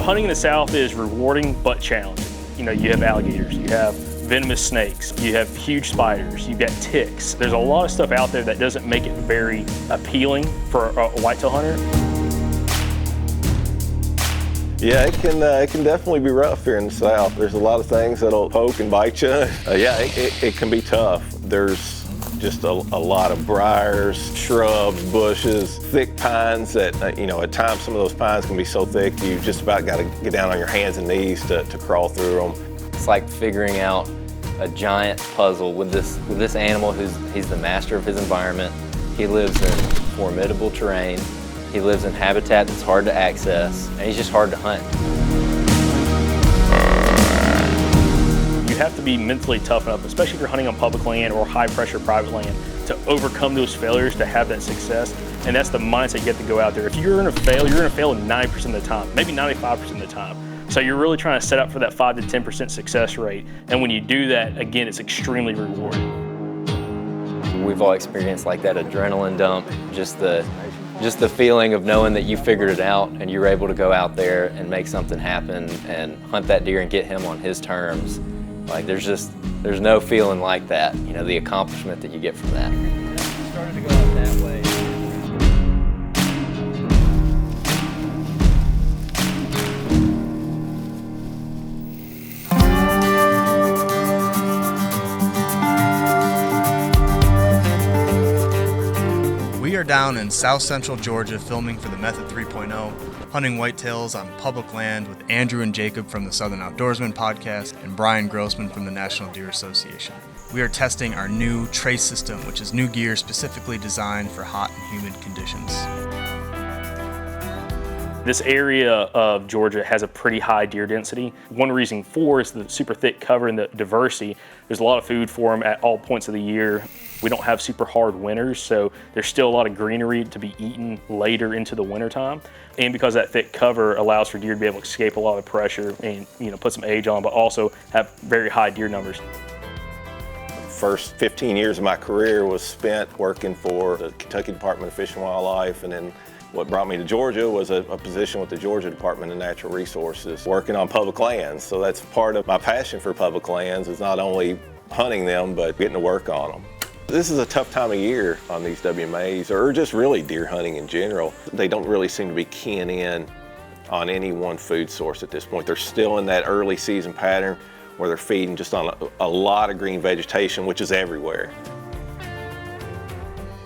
hunting in the South is rewarding but challenging. You know, you have alligators, you have venomous snakes, you have huge spiders, you've got ticks. There's a lot of stuff out there that doesn't make it very appealing for a whitetail hunter. Yeah, it can definitely be rough here in the South. There's a lot of things that'll poke and bite you. Yeah, it can be tough. There's just a lot of briars, shrubs, bushes, thick pines that, you know, at times some of those pines can be so thick you just about got to get down on your hands and knees to crawl through them. It's like figuring out a giant puzzle with this animal he's the master of his environment. He lives in formidable terrain. He lives in habitat that's hard to access, and he's just hard to hunt. You have to be mentally tough enough, especially if you're hunting on public land or high pressure private land, to overcome those failures to have that success. And that's the mindset you get to go out there. If you're gonna fail, you're gonna fail 90% of the time, maybe 95% of the time. So you're really trying to set up for that 5 to 10% success rate. And when you do that, again, it's extremely rewarding. We've all experienced like that adrenaline dump, just the feeling of knowing that you figured it out and you were able to go out there and make something happen and hunt that deer and get him on his terms. Like there's no feeling like that, you know, the accomplishment that you get from that. Started to go out that way. We are down in South Central Georgia filming for the Method 3.0, hunting whitetails on public land with Andrew and Jacob from the Southern Outdoorsmen podcast and Brian Grossman from the National Deer Association. We are testing our new trace system, which is new gear specifically designed for hot and humid conditions. This area of Georgia has a pretty high deer density. One reason for is the super thick cover and the diversity. There's a lot of food for them at all points of the year. We don't have super hard winters, so there's still a lot of greenery to be eaten later into the wintertime. And because that thick cover allows for deer to be able to escape a lot of pressure and, you know, put some age on, but also have very high deer numbers. First 15 years of my career was spent working for the Kentucky Department of Fish and Wildlife, and then what brought me to Georgia was a position with the Georgia Department of Natural Resources, working on public lands. So that's part of my passion for public lands, is not only hunting them, but getting to work on them. This is a tough time of year on these WMAs, or just really deer hunting in general. They don't really seem to be keying in on any one food source at this point. They're still in that early season pattern where they're feeding just on a lot of green vegetation, which is everywhere.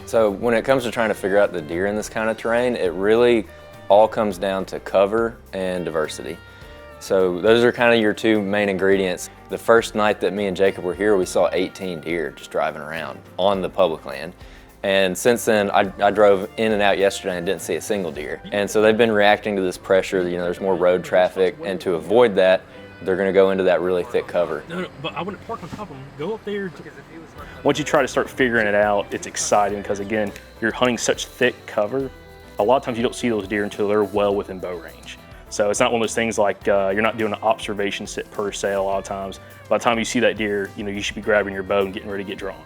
So when it comes to trying to figure out the deer in this kind of terrain, it really all comes down to cover and diversity. So those are kind of your two main ingredients. The first night that me and Jacob were here, we saw 18 deer just driving around on the public land. And since then, I drove in and out yesterday and didn't see a single deer. And so they've been reacting to this pressure. You know, there's more road traffic, and to avoid that, they're going to go into that really thick cover. No, but I wouldn't park on top of them. Go up there. Once you try to start figuring it out, it's exciting because, again, you're hunting such thick cover. A lot of times you don't see those deer until they're well within bow range. So it's not one of those things like you're not doing an observation sit per se a lot of times. By the time you see that deer, you know, you should be grabbing your bow and getting ready to get drawn.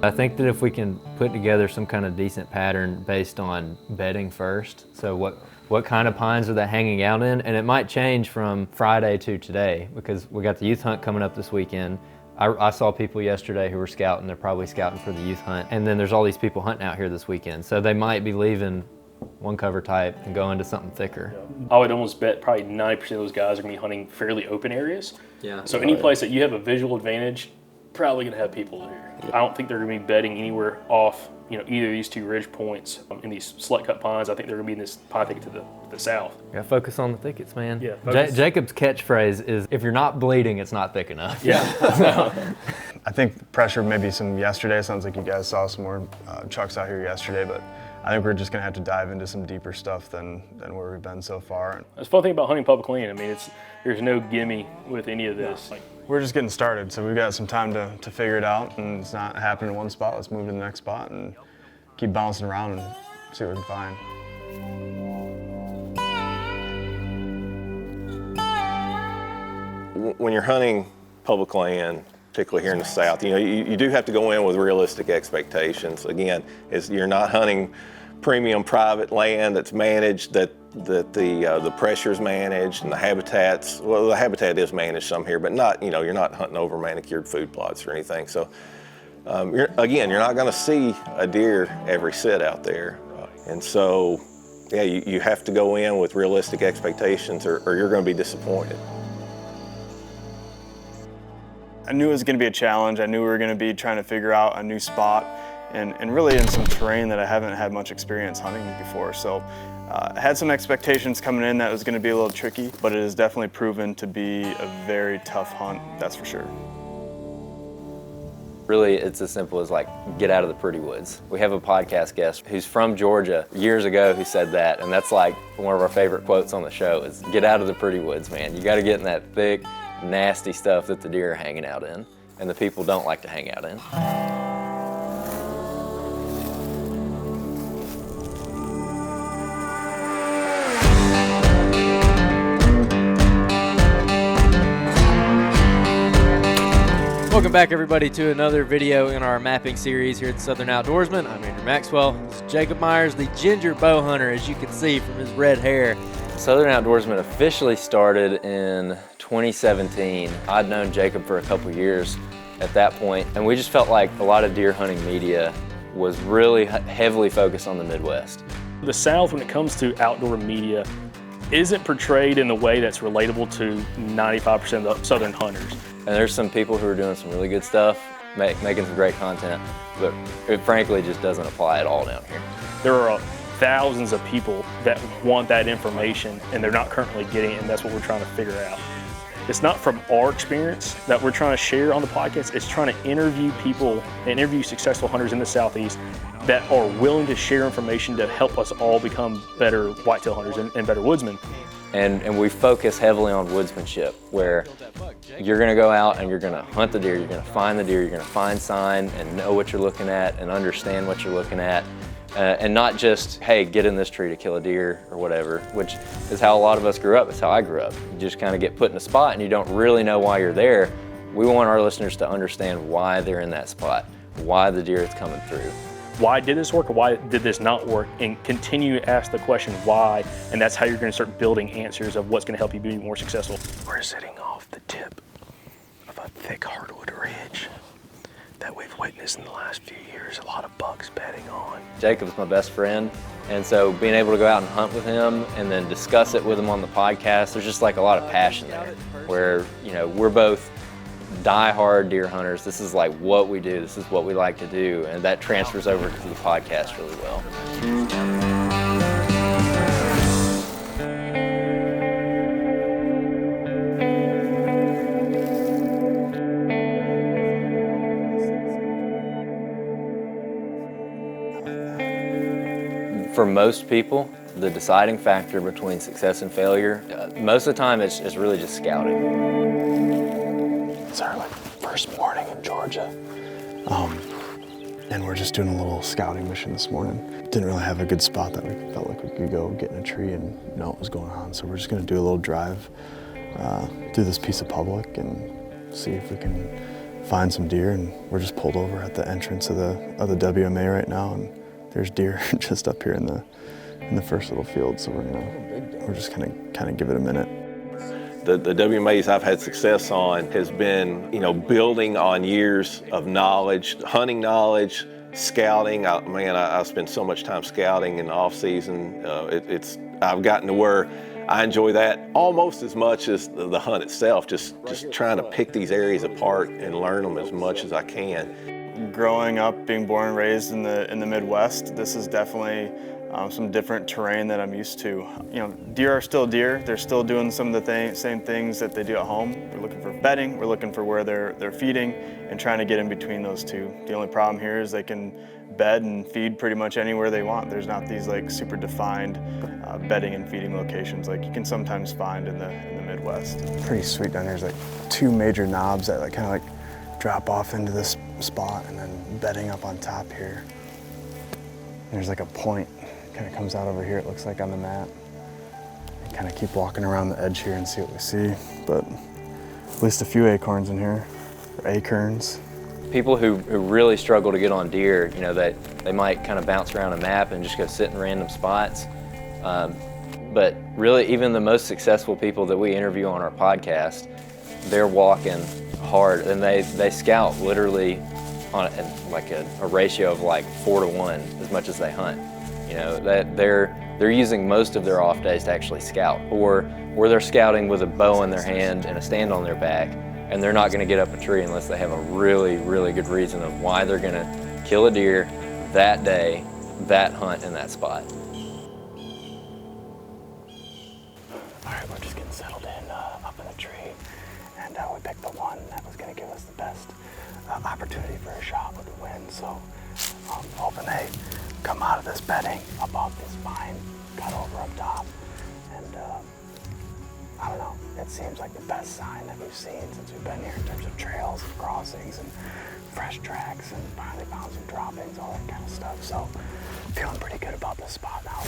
I think that if we can put together some kind of decent pattern based on bedding first, so what kind of pines are they hanging out in? And it might change from Friday to today because we got the youth hunt coming up this weekend. I saw people yesterday who were scouting. They're probably scouting for the youth hunt. And then there's all these people hunting out here this weekend. So they might be leaving one cover type and going to something thicker. I would almost bet probably 90% of those guys are gonna be hunting fairly open areas. Yeah. So any place that you have a visual advantage, probably gonna have people there. I don't think they're gonna be bedding anywhere off, you know, either of these two ridge points in these select cut pines. I think they're gonna be in this pine thicket to the south. You gotta focus on the thickets, man. Yeah. Jacob's catchphrase is, if you're not bleeding, it's not thick enough. Yeah. I think pressure maybe some yesterday. Sounds like you guys saw some more trucks out here yesterday, but I think we're just gonna have to dive into some deeper stuff than where we've been so far. That's the fun thing about hunting public land. I mean, there's no gimme with any of this. We're just getting started, so we've got some time to figure it out, and it's not happening in one spot. Let's move to the next spot and keep bouncing around and see what we can find. When you're hunting public land, particularly here in the South. You know, you do have to go in with realistic expectations. Again, you're not hunting premium private land that's managed, that the pressure's managed, and the habitats, well, the habitat is managed some here, but not, you know, you're not hunting over manicured food plots or anything. So you're not going to see a deer every sit out there. And so, yeah, you have to go in with realistic expectations or you're going to be disappointed. I knew it was going to be a challenge. I knew we were going to be trying to figure out a new spot and really in some terrain that I haven't had much experience hunting before. So I had some expectations coming in that it was going to be a little tricky, but it has definitely proven to be a very tough hunt, that's for sure. Really, it's as simple as like, get out of the pretty woods. We have a podcast guest who's from Georgia years ago who said that, and that's like one of our favorite quotes on the show is, get out of the pretty woods, man. You gotta get in that thick, nasty stuff that the deer are hanging out in, and the people don't like to hang out in. Welcome back, everybody, to another video in our mapping series here at Southern Outdoorsmen. I'm Andrew Maxwell. This is Jacob Myers, the ginger bow hunter, as you can see from his red hair. Southern Outdoorsmen officially started in 2017. I'd known Jacob for a couple years at that point, and we just felt like a lot of deer hunting media was really heavily focused on the Midwest. The South, when it comes to outdoor media, isn't portrayed in the way that's relatable to 95% of the Southern hunters. And there's some people who are doing some really good stuff, making some great content, but it frankly just doesn't apply at all down here. There are thousands of people that want that information and they're not currently getting it, and that's what we're trying to figure out. It's not from our experience that we're trying to share on the podcast, it's trying to interview people and interview successful hunters in the Southeast that are willing to share information to help us all become better whitetail hunters and better woodsmen. And we focus heavily on woodsmanship, where you're gonna go out and you're gonna hunt the deer, you're gonna find the deer, you're gonna find sign and know what you're looking at and understand what you're looking at. And not just, hey, get in this tree to kill a deer or whatever, which is how a lot of us grew up. It's how I grew up. You just kind of get put in a spot and you don't really know why you're there. We want our listeners to understand why they're in that spot, why the deer is coming through. Why did this work or why did this not work? And continue to ask the question why, and that's how you're going to start building answers of what's going to help you be more successful. We're sitting off the tip of a thick hardwood ridge that we've witnessed in the last few years, a lot of bucks bedding on. Jacob's my best friend, and so being able to go out and hunt with him and then discuss it with him on the podcast, there's just like a lot of passion there, where, you know, we're both die-hard deer hunters. This is like what we do, this is what we like to do, and that transfers over to the podcast really well. For most people, the deciding factor between success and failure, most of the time it's really just scouting. It's our first morning in Georgia, and we're just doing a little scouting mission this morning. Didn't really have a good spot that we felt like we could go get in a tree and know what was going on, so we're just going to do a little drive through this piece of public and see if we can find some deer. And we're just pulled over at the entrance of the WMA right now, and there's deer just up here in the first little field, so we're just kind of give it a minute. The WMAs I've had success on has been, you know, building on years of knowledge, hunting knowledge, scouting. I spend so much time scouting in the off season. I've gotten to where I enjoy that almost as much as the hunt itself. Just trying to pick these areas apart and learn them as much as I can. Growing up, being born and raised in the Midwest, this is definitely some different terrain that I'm used to. You know, deer are still deer. They're still doing some of the same things that they do at home. We're looking for bedding, we're looking for where they're feeding, and trying to get in between those two. The only problem here is they can bed and feed pretty much anywhere they want. There's not these like super defined bedding and feeding locations like you can sometimes find in the Midwest. Pretty sweet down here. There's like two major knobs that kind of drop off into this spot, and then bedding up on top here. There's like a point kind of comes out over here, it looks like on the map. And kind of keep walking around the edge here and see what we see, but at least a few acorns in here. acorns. People who really struggle to get on deer, you know, they might kind of bounce around a map and just go sit in random spots. But really, even the most successful people that we interview on our podcast, they're walking hard, and they scout literally on like a ratio of like 4 to 1 as much as they hunt. You know, that they're using most of their off days to actually scout, or they're scouting with a bow in their hand and a stand on their back, and they're not going to get up a tree unless they have a really, really good reason of why they're going to kill a deer that day, that hunt, in that spot. All right, we're just getting settled in up in the tree, and we picked the one that was going to give us the best opportunity for a shot with the wind. So I'm hoping they come out of this bedding above this vine cut over up top, and I don't know, it seems like the best sign that we've seen since we've been here in terms of trails and crossings and fresh tracks, and finally found some droppings, all that kind of stuff. So feeling pretty good about this spot now.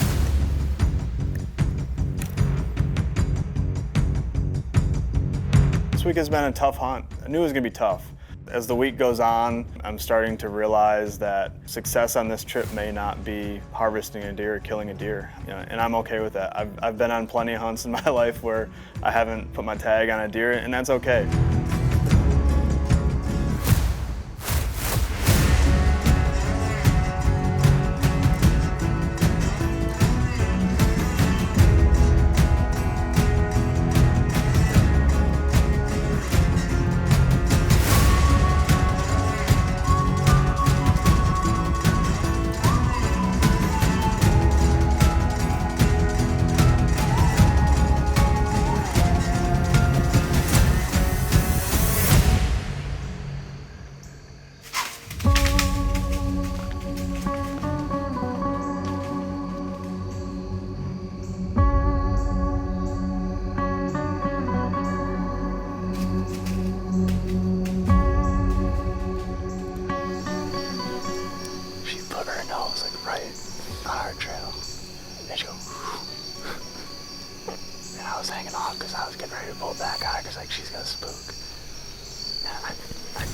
This week has been a tough hunt. I knew it was gonna be tough. As the week goes on, I'm starting to realize that success on this trip may not be harvesting a deer or killing a deer, you know, and I'm okay with that. I've been on plenty of hunts in my life where I haven't put my tag on a deer, and that's okay.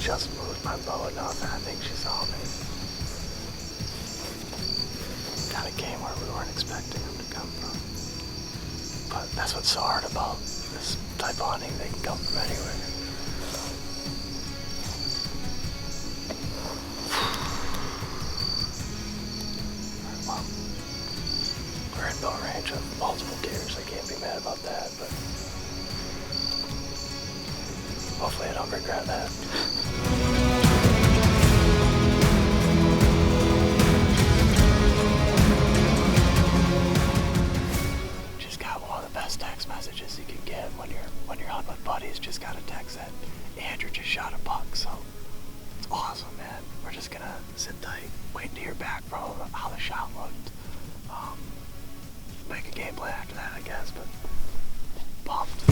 Just moved my bow enough, and I think she saw me. Kind of came where we weren't expecting him to come from. But that's what's so hard about this type of hunting. They can come from anywhere. Well, we're in bow range of multiple deer, so I can't be mad about that, but hopefully I don't regret that. Just got one of the best text messages you can get when you're hunting with buddies. Just got a text that Andrew just shot a buck, so it's awesome, man. We're just gonna sit tight, waiting to hear back from him how the shot looked. Make a game plan after that, I guess, but pumped.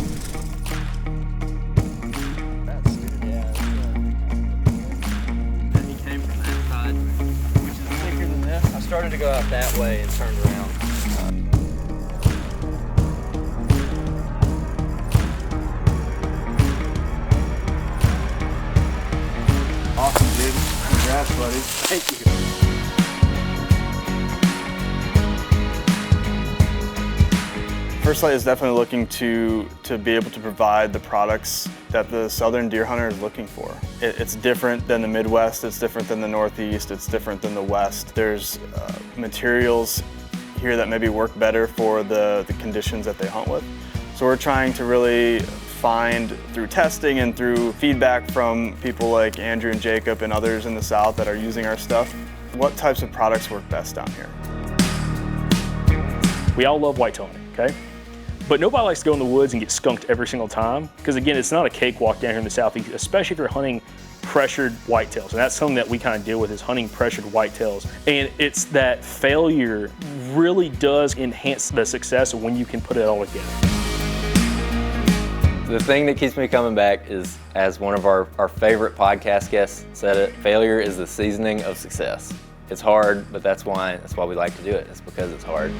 I started to go out that way and turned around. Awesome, dude. Congrats, buddy. Thank you. First Lite is definitely looking to be able to provide the products that the southern deer hunter is looking for. It's different than the Midwest, it's different than the Northeast, it's different than the West. There's materials here that maybe work better for the conditions that they hunt with. So we're trying to really find, through testing and through feedback from people like Andrew and Jacob and others in the South that are using our stuff, what types of products work best down here. We all love whitetail hunting, okay? But nobody likes to go in the woods and get skunked every single time, because again, it's not a cakewalk down here in the Southeast, especially if you're hunting pressured whitetails. And that's something that we kind of deal with, is hunting pressured whitetails. And it's that failure really does enhance the success of when you can put it all together. The thing that keeps me coming back is, as one of our favorite podcast guests said it, failure is the seasoning of success. It's hard, but that's why we like to do it. It's because it's hard.